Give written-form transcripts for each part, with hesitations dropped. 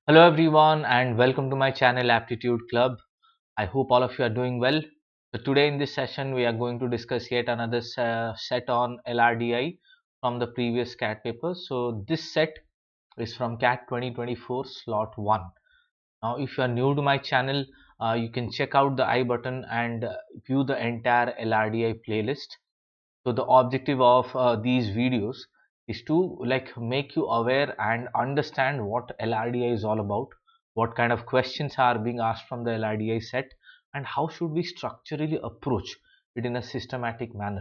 Hello everyone and welcome to my channel Aptitude Club. I hope all of you are doing well. So today in this session we are going to discuss yet another set on LRDI from the previous CAT paper. So this set is from CAT 2024 slot 1. Now if you are new to my channel, you can check out the I button and view the entire LRDI playlist. So the objective of these videos is to make you aware and understand what LRDI is all about, what kind of questions are being asked from the LRDI set, and how should we structurally approach it in a systematic manner.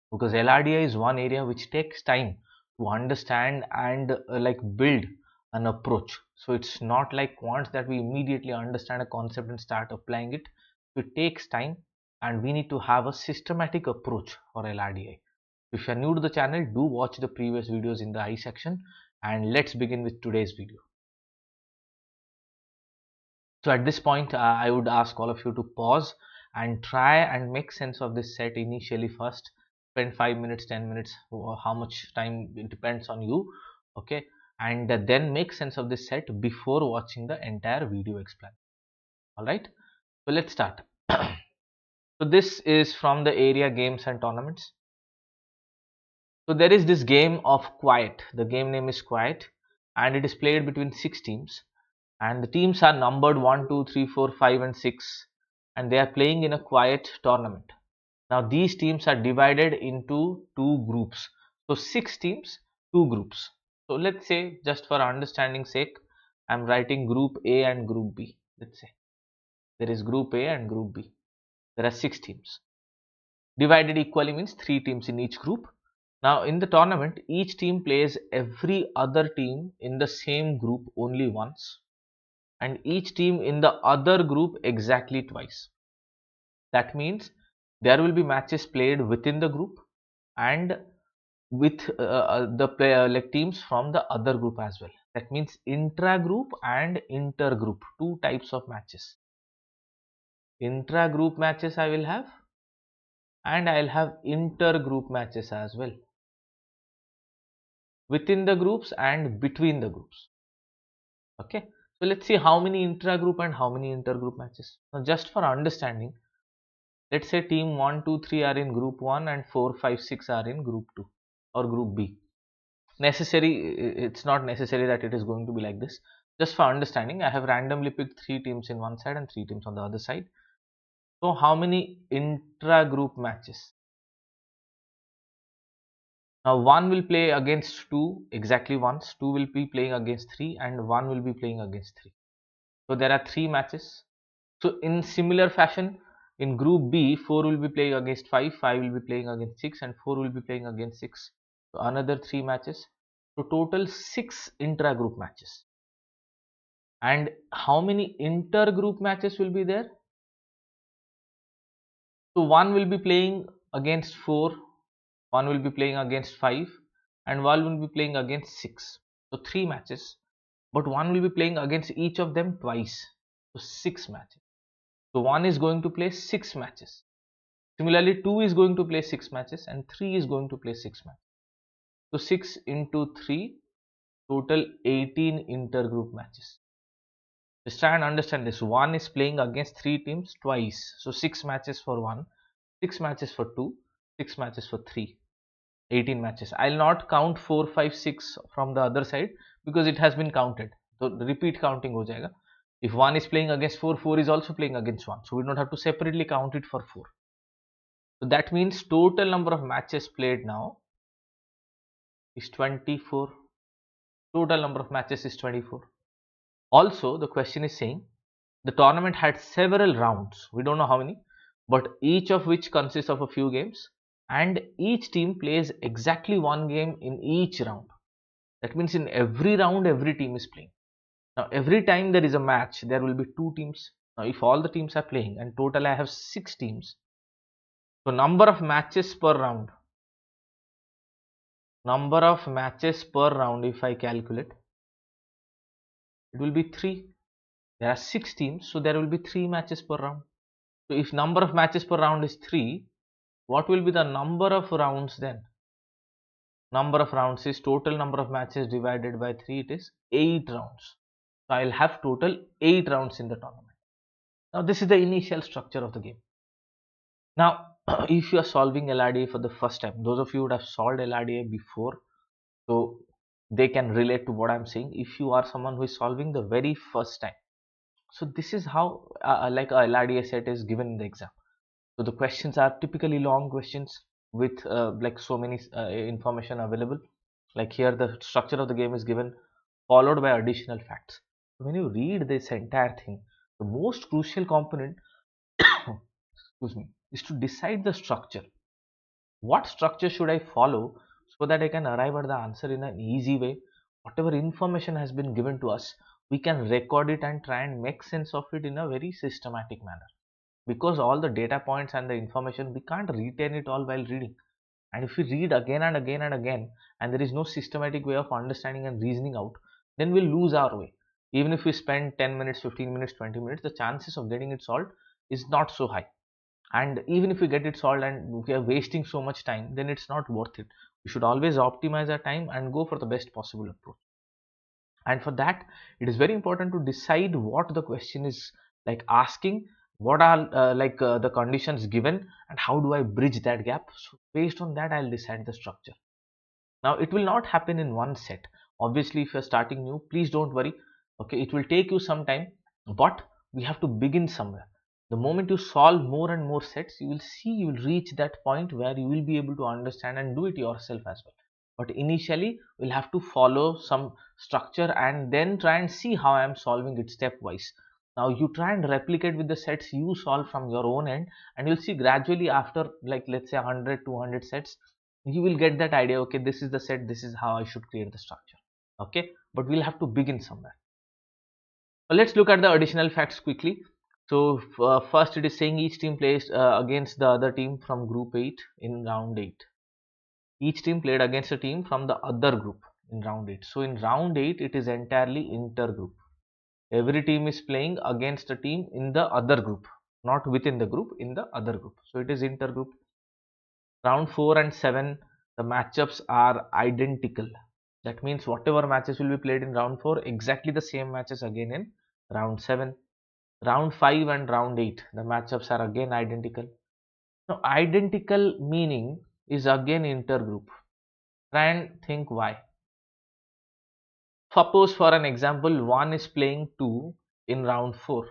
Because LRDI is one area which takes time to understand and build an approach. So it's not like once that we immediately understand a concept and start applying it. It takes time and we need to have a systematic approach for LRDI. If you are new to the channel, do watch the previous videos in the I section and let's begin with today's video. So at this point, I would ask all of you to pause and try and make sense of this set initially first. Spend 5 minutes, 10 minutes, or how much time it depends on you. Okay, and then make sense of this set before watching the entire video explain. Alright, so let's start. So this is from the area games and tournaments. So there is this game of Quiet. The game name is Quiet and it is played between 6 teams and the teams are numbered 1, 2, 3, 4, 5 and 6 and they are playing in a Quiet tournament. Now these teams are divided into two groups. So 6 teams, 2 groups. So let's say just for understanding sake, I am writing group A and group B. Let's say there is group A and group B. There are 6 teams. Divided equally means 3 teams in each group. Now in the tournament, each team plays every other team in the same group only once and each team in the other group exactly twice. That means there will be matches played within the group and with the player teams from the other group as well. That means intra-group and inter-group, two types of matches. Intra-group matches I will have and I'll have inter-group matches as well. Within the groups and between the groups. Okay, so let's see how many intra-group and how many inter-group matches. Now just for understanding, let's say team 1, 2, 3 are in group 1 and 4, 5, 6 are in group 2 or group B. It's not necessary that it is going to be like this. Just for understanding, I have randomly picked 3 teams in one side and 3 teams on the other side. So how many intra-group matches? Now 1 will play against 2 exactly once, 2 will be playing against 3 and 1 will be playing against 3. So there are 3 matches. So in similar fashion, in group B, 4 will be playing against 5, 5 will be playing against 6 and 4 will be playing against 6. So another 3 matches. So total 6 intra-group matches. And how many inter-group matches will be there? So 1 will be playing against 4, 1 will be playing against 5 and 1 will be playing against 6. So 3 matches, but 1 will be playing against each of them twice. So 6 matches. So 1 is going to play 6 matches. Similarly 2 is going to play 6 matches and 3 is going to play 6 matches. So 6 into 3, total 18 intergroup matches. Just try and understand this. 1 is playing against 3 teams twice. So 6 matches for 1, 6 matches for 2, 6 matches for 3. 18 matches. I'll not count 4, 5, 6 from the other side because it has been counted. So the repeat counting ho jayega. If 1 is playing against 4, 4 is also playing against 1. So we don't have to separately count it for 4. So that means total number of matches played now is 24. Total number of matches is 24. Also, the question is saying the tournament had several rounds. We don't know how many, but each of which consists of a few games and each team plays exactly one game in each round. That means in every round, every team is playing. Now, every time there is a match, there will be 2 teams. Now, if all the teams are playing and total I have 6 teams, so number of matches per round, if I calculate, it will be 3. There are 6 teams, so there will be 3 matches per round. So if number of matches per round is 3, what will be the number of rounds then? Number of rounds is total number of matches divided by 3, it is 8 rounds. So I'll have total 8 rounds in the tournament. Now this is the initial structure of the game. Now if you are solving LRDA for the first time, those of you who would have solved LRDA before, so they can relate to what I'm saying. If you are someone who is solving the very first time, so this is how like a LRDA set is given in the exam. So the questions are typically long questions with like so many information available. Like here the structure of the game is given, followed by additional facts. So when you read this entire thing, the most crucial component excuse me, is to decide the structure. What structure should I follow so that I can arrive at the answer in an easy way? Whatever information has been given to us, we can record it and try and make sense of it in a very systematic manner. Because all the data points and the information, we can't retain it all while reading. And if we read again and again and again, and there is no systematic way of understanding and reasoning out, then we'll lose our way. Even if we spend 10 minutes, 15 minutes, 20 minutes, the chances of getting it solved is not so high. And even if we get it solved and we are wasting so much time, then it's not worth it. We should always optimize our time and go for the best possible approach. And for that, it is very important to decide what the question is like asking, what are the conditions given, and how do I bridge that gap. So based on that, I'll decide the structure. Now it will not happen in one set. Obviously, if you're starting new, please don't worry. Okay, it will take you some time, but we have to begin somewhere. The moment you solve more and more sets, you will see you will reach that point where you will be able to understand and do it yourself as well. But initially we'll have to follow some structure and then try and see how I am solving it stepwise. Now you try and replicate with the sets you solve from your own end, and you'll see gradually after, like, let's say 100 200 sets, you will get that idea. Okay, this is the set, this is how I should create the structure. Okay, but we'll have to begin somewhere. Let's look at the additional facts quickly. So first it is saying each team plays against the other team from group 8 in round 8. Each team played against a team from the other group in round 8. So in round 8 it is entirely intergroup. Every team is playing against a team in the other group, not within the group, in the other group. So it is intergroup. Round 4 and 7, the matchups are identical. That means whatever matches will be played in round 4, exactly the same matches again in round 7. Round 5 and round 8, the matchups are again identical. Now identical meaning is again intergroup. Try and think why. Suppose for an example, one is playing 2 in round 4.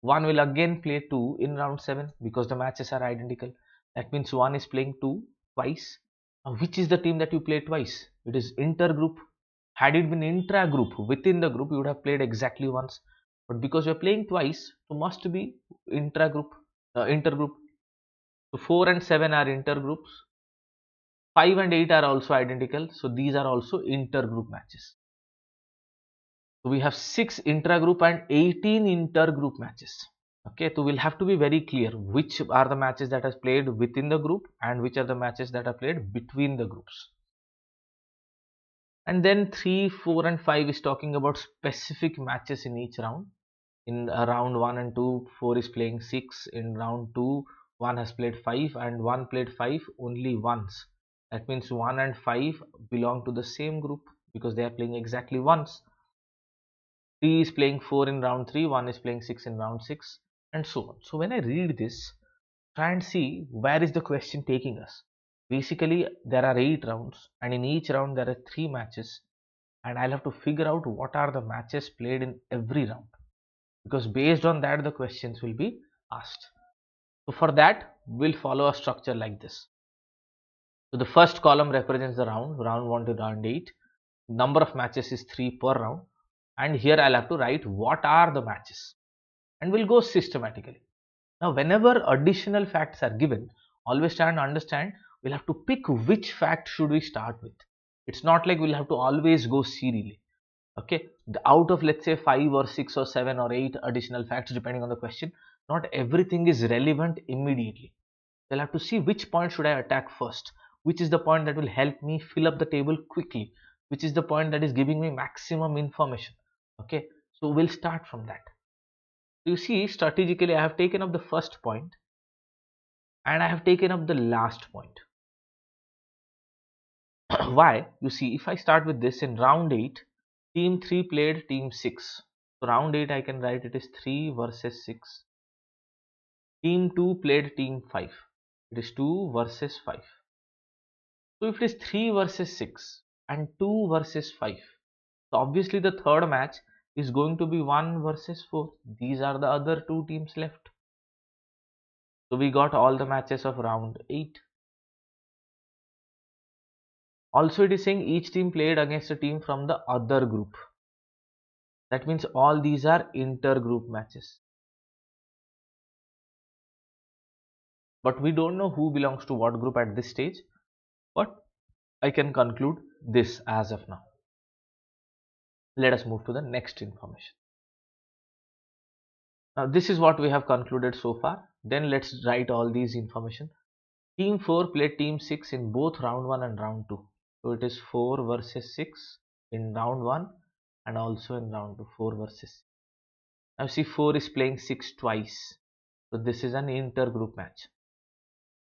One will again play 2 in round 7 because the matches are identical. That means one is playing 2 twice. Now, which is the team that you play twice? It is intergroup. Had it been intra-group, within the group, you would have played exactly once. But because you are playing twice, so must be intra-group, intergroup. So 4 and 7 are intergroups. 5 and 8 are also identical. So these are also intergroup matches. So we have 6 intra-group and 18 intergroup matches. Okay, so we'll have to be very clear which are the matches that are played within the group and which are the matches that are played between the groups. And then 3, 4 and 5 is talking about specific matches in each round. In round 1 and 2, 4 is playing 6. In round 2, 1 has played 5 and 1 played 5 only once. That means 1 and 5 belong to the same group because they are playing exactly once. 3 is playing 4 in round 3, 1 is playing 6 in round 6, and so on. So when I read this, try and see where is the question taking us. Basically, there are 8 rounds, and in each round there are 3 matches, and I'll have to figure out what are the matches played in every round, because based on that the questions will be asked. So for that, we'll follow a structure like this. So the first column represents the round 1 to round 8. Number of matches is 3 per round, and here I'll have to write what are the matches, and we'll go systematically. Now whenever additional facts are given, always try and understand we'll have to pick which fact should we start with. It's not like we'll have to always go serially. Okay, out of, let's say, 5 or 6 or 7 or 8 additional facts depending on the question, not everything is relevant immediately. We'll have to see which point should I attack first, which is the point that will help me fill up the table quickly, which is the point that is giving me maximum information. Okay, so we'll start from that. You see, strategically I have taken up the first point and I have taken up the last point. Why? You see, if I start with this, in round 8, team 3 played team 6. So round 8 I can write it is 3 versus 6. Team 2 played team 5. It is 2 versus 5. So if it is 3 versus 6 and 2 versus 5, so obviously the third match is going to be 1 versus 4. These are the other two teams left. So we got all the matches of round 8. Also it is saying each team played against a team from the other group. That means all these are inter-group matches. But we don't know who belongs to what group at this stage. But I can conclude this as of now. Let us move to the next information. Now this is what we have concluded so far. Then let's write all these information. Team 4 played team 6 in both round 1 and round 2. So it is 4 versus 6 in round 1 and also in round 2, 4 versus 6. Now see 4 is playing 6 twice. So this is an inter-group match.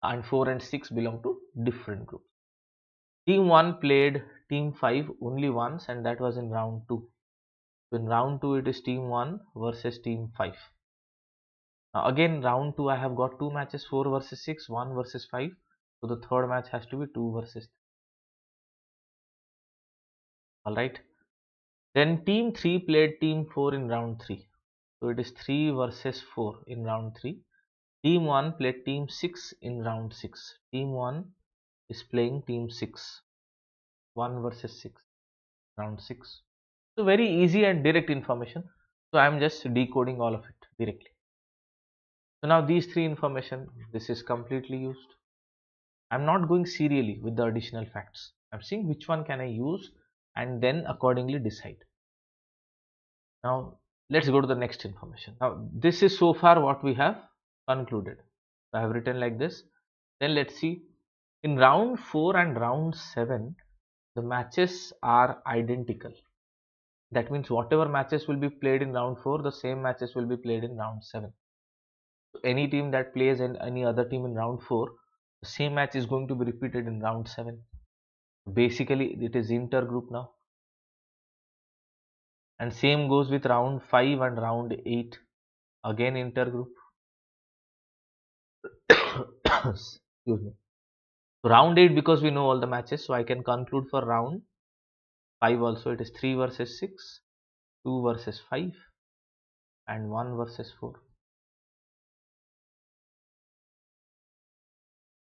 And 4 and 6 belong to different groups. Team 1 played team 5 only once, and that was in round 2. So in round 2 it is team 1 versus team 5. Now again round 2 I have got two matches, 4 versus 6, 1 versus 5. So the third match has to be 2 versus 3. Alright. Then team 3 played team 4 in round 3. So it is 3 versus 4 in round 3. Team 1 played team 6 in round 6. Team 1 is playing team 6. 1 versus 6, round 6. So very easy and direct information. So I am just decoding all of it directly. So now these three information, this is completely used. I am not going serially with the additional facts. I am seeing which one can I use and then accordingly decide. Now let's go to the next information. Now this is so far what we have concluded. So I have written like this. Then let's see. In round 4 and round 7, the matches are identical. That means whatever matches will be played in round 4, the same matches will be played in round 7. So any team that plays in any other team in round 4, the same match is going to be repeated in round 7. Basically it is inter-group now. And same goes with round 5 and round 8. Again inter-group. Excuse me. So round 8, because we know all the matches, so I can conclude for round 5 also. It is 3 versus 6, 2 versus 5 and 1 versus 4.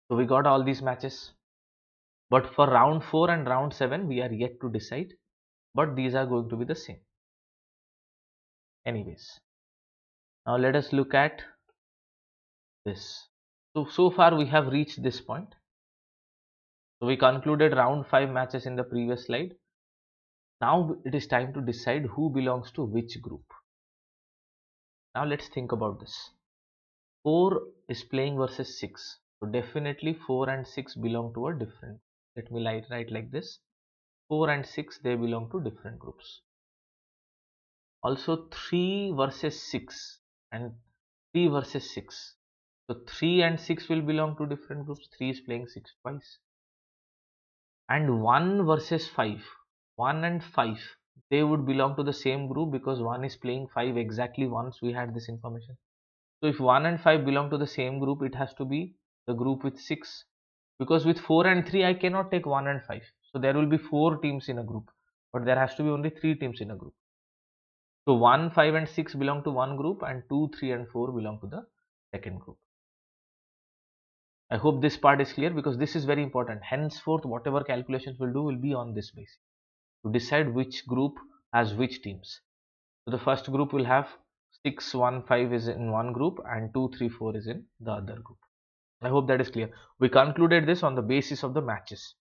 So we got all these matches. But for round 4 and round 7 we are yet to decide. But these are going to be the same. Anyways. Now let us look at this. So far we have reached this point. So we concluded round 5 matches in the previous slide. Now it is time to decide who belongs to which group. Now let's think about this. 4 is playing versus 6. So definitely 4 and 6 belong to a different. Let me write like this. 4 and 6, they belong to different groups. Also 3 versus 6 and 3 versus 6. So 3 and 6 will belong to different groups. 3 is playing 6 twice. And 1 versus 5. 1 and 5, they would belong to the same group because 1 is playing 5 exactly once. We had this information. So if 1 and 5 belong to the same group, it has to be the group with 6. Because with 4 and 3, I cannot take 1 and 5. So there will be 4 teams in a group. But there has to be only 3 teams in a group. So 1, 5 and 6 belong to one group and 2, 3 and 4 belong to the second group. I hope this part is clear because this is very important. Henceforth, whatever calculations we'll do will be on this basis to decide which group has which teams. So the first group will have 6, 1, 5 is in one group and 2, 3, 4 is in the other group. I hope that is clear. We concluded this on the basis of the matches.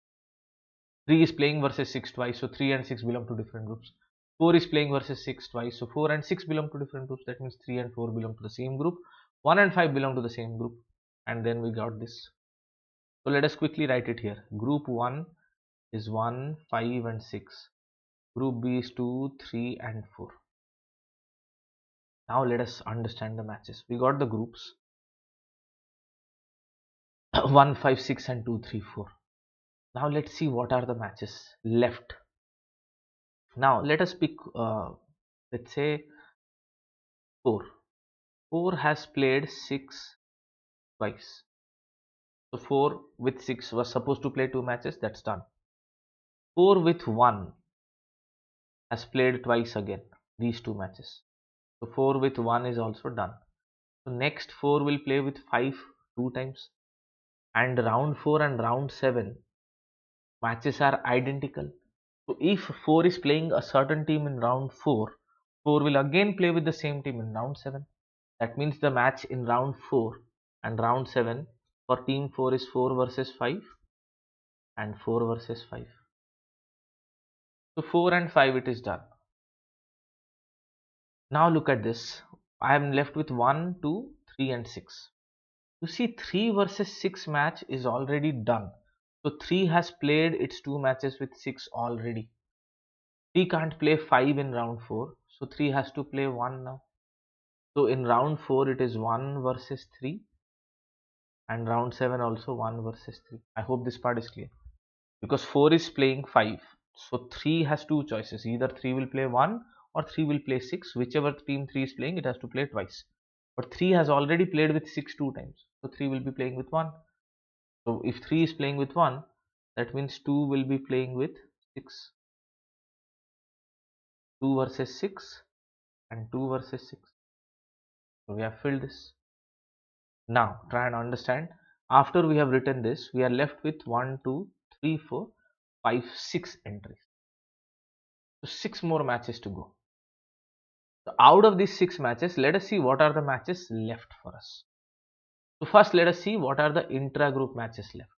3 is playing versus 6 twice, so 3 and 6 belong to different groups. 4 is playing versus 6 twice, so 4 and 6 belong to different groups. That means 3 and 4 belong to the same group. 1 and 5 belong to the same group. And then we got this. So let us quickly write it here. Group 1 is 1, 5 and 6. Group B is 2, 3 and 4. Now let us understand the matches. We got the groups 1, 5, 6 and 2, 3, 4. Now let's see what are the matches left. Now let us pick let's say 4. 4 has played 6 twice. So 4 with 6 was supposed to play 2 matches, that's done. 4 with 1 has played twice again, these 2 matches. So 4 with 1 is also done. So next 4 will play with 5 2 times. And round 4 and round 7 matches are identical. So if 4 is playing a certain team in round 4, 4 will again play with the same team in round 7. That means the match in round 4 and round 7 for team 4 is 4 versus 5 and 4 versus 5. So 4 and 5 it is done. Now look at this. I am left with 1, 2, 3 and 6. You see 3 versus 6 match is already done. So 3 has played its 2 matches with 6 already. 3 can't play 5 in round 4. So 3 has to play 1 now. So in round 4 it is 1 versus 3 and round 7 also 1 versus 3. I hope this part is clear. Because 4 is playing 5. So 3 has 2 choices. Either 3 will play 1 or 3 will play 6. Whichever team 3 is playing, it has to play twice. But 3 has already played with 6 2 times. So 3 will be playing with 1. So if 3 is playing with 1, that means 2 will be playing with 6. 2 versus 6 and 2 versus 6. So we have filled this. Now try and understand. After we have written this, we are left with 1, 2, 3, 4, 5, 6 entries. So 6 more matches to go. So out of these 6 matches, let us see what are the matches left for us. So first let us see what are the intra-group matches left.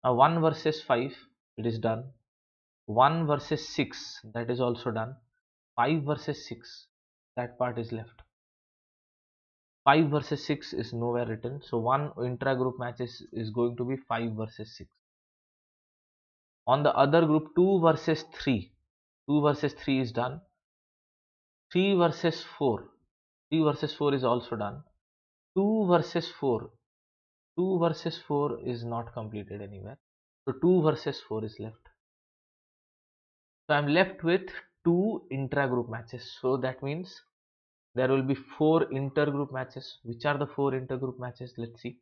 Now 1 versus 5, it is done. 1 versus 6, that is also done. 5 versus 6, that part is left. 5 versus 6 is nowhere written. So one intra-group match is going to be 5 versus 6. On the other group, 2 versus 3. 2 versus 3 is done. 3 versus 4. 3 versus 4 is also done. 2 versus 4. 2 versus 4 is not completed anywhere. So 2 versus 4 is left. So I am left with 2 intra-group matches. So that means there will be 4 inter-group matches. Which are the 4 inter-group matches? Let's see.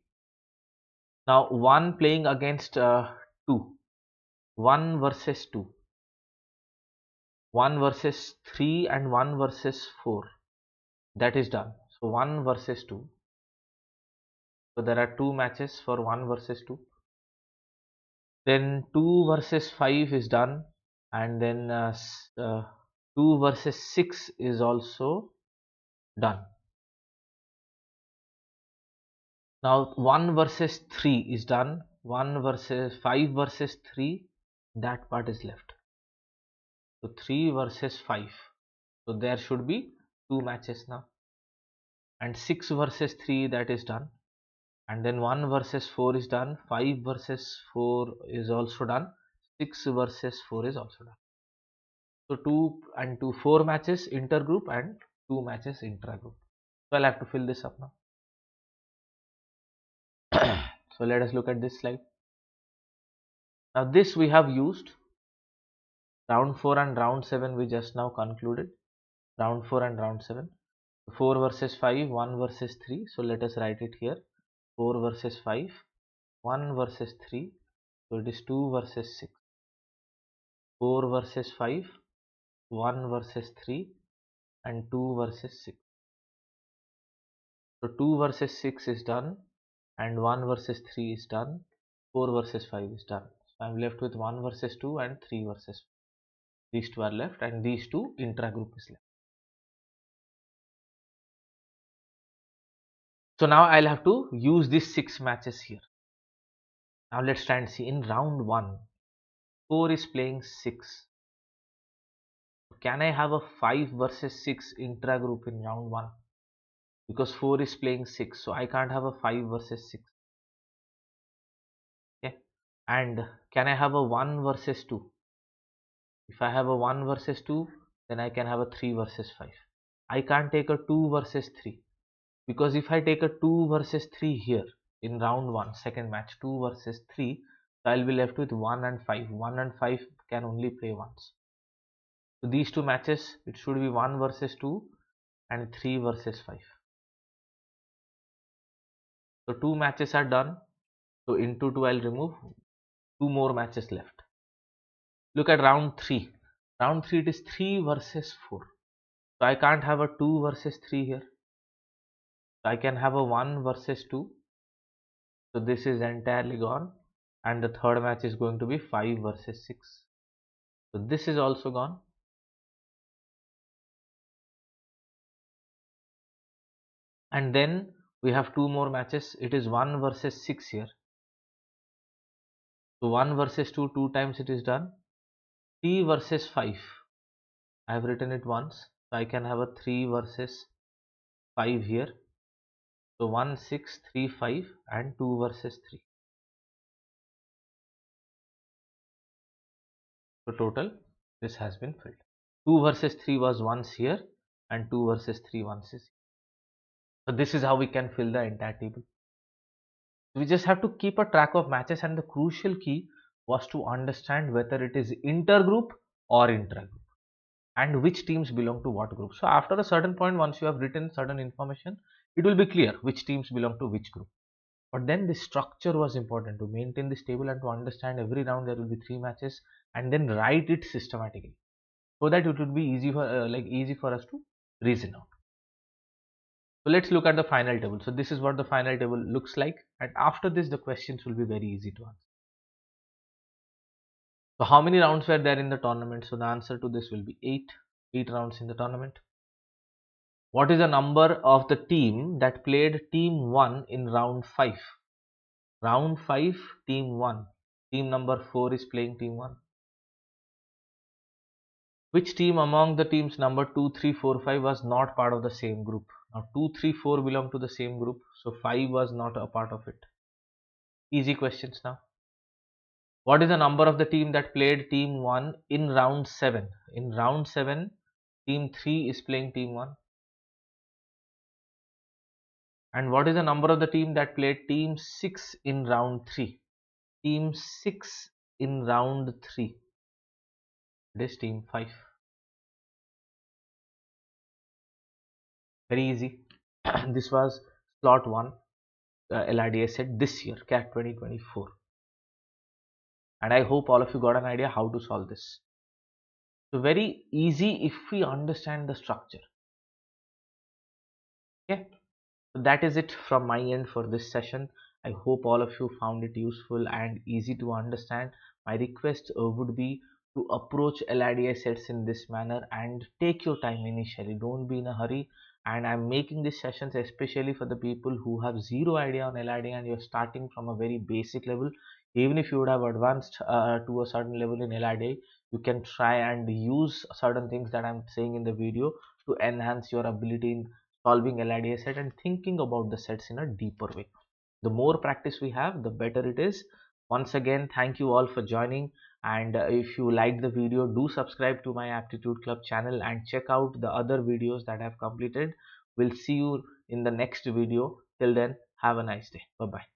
Now 1 playing against 2. 1 versus 2. 1 versus 3 and 1 versus 4. That is done. So 1 versus 2. So there are 2 matches for 1 versus 2. Then 2 versus 5 is done. And then 2 versus 6 is also done. Now 1 versus 3 is done. 1 versus 5 versus 3, that part is left. So 3 versus 5. So there should be 2 matches now. And 6 versus 3, that is done. And then 1 versus 4 is done. 5 versus 4 is also done. 6 versus 4 is also done. So 2 and 2, 4 matches intergroup and 2 matches intragroup. So I'll have to fill this up now. So let us look at this slide. Now this we have used. Round 4 and round 7 we just now concluded. Round 4 and round 7. 4 versus 5, 1 versus 3. So let us write it here. 4 versus 5, 1 versus 3. So it is 2 versus 6. 4 versus 5, 1 versus 3 and 2 versus 6. So 2 versus 6 is done and 1 versus 3 is done. 4 versus 5 is done. So I am left with 1 versus 2 and 3 versus 5. These 2 are left and these 2 intragroup is left. So now I'll have to use these 6 matches here. Now let's try and see. In round 1, 4 is playing 6. Can I have a 5 versus 6 intragroup in round 1? Because 4 is playing 6, so I can't have a 5 versus 6. Okay. And can I have a 1 versus 2? If I have a 1 versus 2, then I can have a 3 versus 5. I can't take a 2 versus 3. Because if I take a 2 versus 3 here in round 1, second match, 2 versus 3, so I'll be left with 1 and 5. 1 and 5 can only play once. So these 2 matches, it should be 1 versus 2 and 3 versus 5. So 2 matches are done. So into 2 I'll remove 2 more matches left. Look at round 3. Round 3 it is 3 versus 4. So I can't have a 2 versus 3 here. So I can have a 1 versus 2. So this is entirely gone. And the third match is going to be 5 versus 6. So this is also gone. And then we have 2 more matches. It is 1 versus 6 here. So 1 versus 2, 2 times it is done. 3 versus 5. I have written it once. So I can have a 3 versus 5 here. So 1, 6, 3, 5 and 2 versus 3. So total this has been filled. 2 versus 3 was once here and 2 versus 3 once is here. So this is how we can fill the entire table. We just have to keep a track of matches, and the crucial key was to understand whether it is intergroup or intragroup and which teams belong to what group. So after a certain point, once you have written certain information, it will be clear which teams belong to which group. But then the structure was important to maintain this table and to understand every round there will be 3 matches, and then write it systematically so that it would be easy for us to reason out. So let's look at the final table. So this is what the final table looks like, and after this the questions will be very easy to answer. So how many rounds were there in the tournament? So the answer to this will be 8 rounds in the tournament. What is the number of the team that played team 1 in round 5? Round 5, team 1. Team number 4 is playing team 1. Which team among the teams number 2, 3, 4, 5 was not part of the same group? Now 2, 3, 4 belong to the same group, so 5 was not a part of it. Easy questions now. What is the number of the team that played team 1 in round 7? In round 7, team 3 is playing team 1. And what is the number of the team that played team 6 in round 3? Team 6 in round 3. It is team 5. Very easy. This was slot 1, LRDI set this year, CAT 2024. And I hope all of you got an idea how to solve this. So very easy if we understand the structure. Okay. So that is it from my end for this session. I hope all of you found it useful and easy to understand. My request would be to approach LRDI sets in this manner and take your time initially. Don't be in a hurry. And I'm making these sessions especially for the people who have zero idea on LRDI and you're starting from a very basic level. Even if you would have advanced to a certain level in LRDI, you can try and use certain things that I'm saying in the video to enhance your ability in solving LRDI set and thinking about the sets in a deeper way. The more practice we have, the better it is. Once again, thank you all for joining, and if you liked the video, do subscribe to my Aptitude Club channel and check out the other videos that I've completed. We'll see you in the next video. Till then, have a nice day. Bye bye.